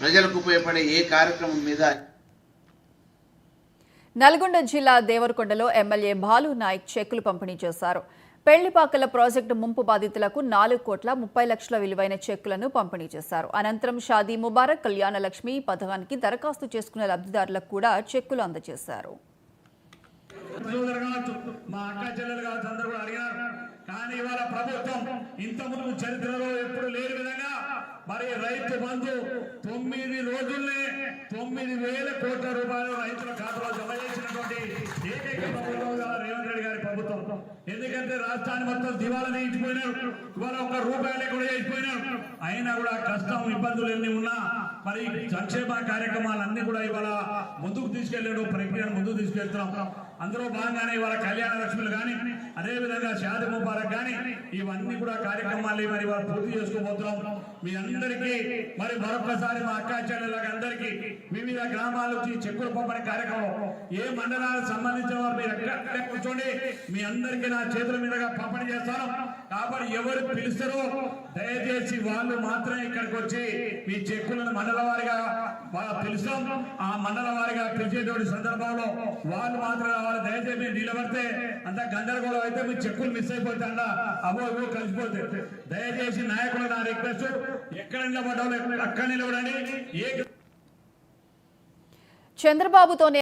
ప్రజలకు ఉపయోగపడే ఏ కార్యక్రమం మీద. నల్గొండ జిల్లా దేవరకొండలో ఎమ్మెల్యే బాలు నాయక్ చెక్కులు పంపిణీ చేశారు. పెళ్లిపాకల ప్రాజెక్టు ముంపు బాధితులకు 4,30,00,000 విలువైన చెక్కులను పంపిణీ చేశారు. అనంతరం షాదీ ముబారక్, కళ్యాణ లక్ష్మి పథకానికి దరఖాస్తు చేసుకున్న లబ్ధిదారులకు కూడా చెక్కులు అందజేశారు. కానీ ఇవాళ ప్రభుత్వం ఇంతకుముందు చరిత్రలో ఎప్పుడు లేని విధంగా మరి రైతు బంధు 9 రోజుల్నే 9,000 కోట్ల రూపాయలు రైతుల ఖాతాలో జమ చేసినటువంటి ఏకైక ప్రభుత్వం రేవంత్ రెడ్డి గారి ప్రభుత్వం. ఎందుకంటే రాష్ట్రాన్ని మొత్తం దివాలా వేయించిపోయినారు, ఇవాళ 1 రూపాయలే కూడా వేసిపోయినారు. అయినా కూడా కష్టం ఇబ్బందులు ఎన్ని ఉన్నా మరి సంక్షేమ కార్యక్రమాలన్నీ కూడా ఇవాళ ముందుకు తీసుకెళ్లాడు, ప్రక్రియను ముందుకు తీసుకెళ్తున్నాం. అందులో భాగంగానే ఇవాళ కళ్యాణ లక్ష్మిలు కానీ అదేవిధంగా షాదీ ముబారక్ కానీ ఇవన్నీ కూడా కార్యక్రమాలు మరి ఇవాళ పూర్తి చేసుకోబోతున్నాం. మీ అందరికీ మరి మరొకసారి మా అక్కా చెల్లెళ్ళకి అందరికీ వివిధ గ్రామాల నుంచి చెక్కులు పంపడే కార్యక్రమం ఏ మండలాలకు సంబంధించిన వారు మీరు ఎక్కడ కూర్చోండి, మీ అందరికీ నా చేతుల మీదుగా పంపిణీ చేస్తాను. కాబట్టి ఎవరు పిలుస్తారో దయచేసి వాళ్ళు మాత్రమే ఇక్కడికి వచ్చి మీ చెక్కులను మండల వారిగా పిలుస్తాం. ఆ మండల వారిగా పిలిచేటువంటి సందర్భంలో వాళ్ళు మాత్రమే వాళ్ళు దయచేసి మీరు నిలబడితే అంత గందరగోళం అయితే మీ చెక్కులు మిస్ అయిపోతే అంట అవో ఇవో కలిసిపోతే దయచేసి నాయకులు నా రిక్వెస్ట్ ఎక్కడ నిలబడ్డాలో అక్కడ నిలబడండి. చంద్రబాబుతోనే